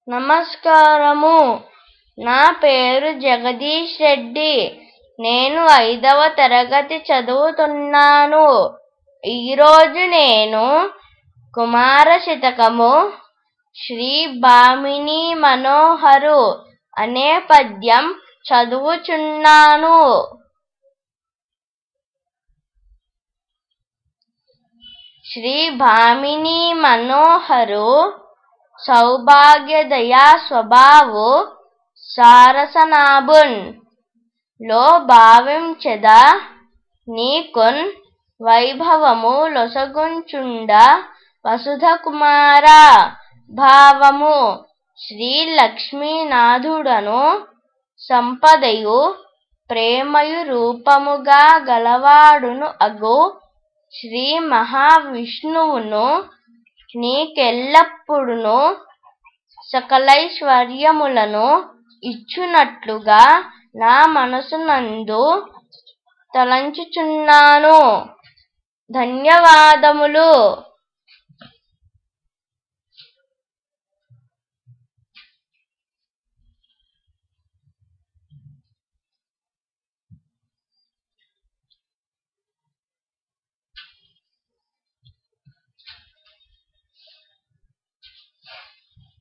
నమస్కారము. నా పేరు జగదీష్ రెడ్డి. నేను 5వ తరగతి చదువుతున్నాను. ఈరోజు నేను కుమార శతకము శ్రీ భామినీ మనోహరు అనే పద్యం చదువుచున్నాను. శ్రీ భామినీ మనోహరు సౌభాగ్యదయా స్వభావు సారసనాభున్ లో భావించెద నీకున్ వైభవము లొసగుచుండ వసుధ కుమార భావము శ్రీ లక్ష్మీనాథుడను సంపదయు ప్రేమయు రూపముగా గలవాడును అగు శ్రీ మహావిష్ణువును నీకెల్లప్పుడును సకలైశ్వర్యములను ఇచ్చునట్లుగా నా మనసునందు తలంచుచున్నాను. ధన్యవాదములు.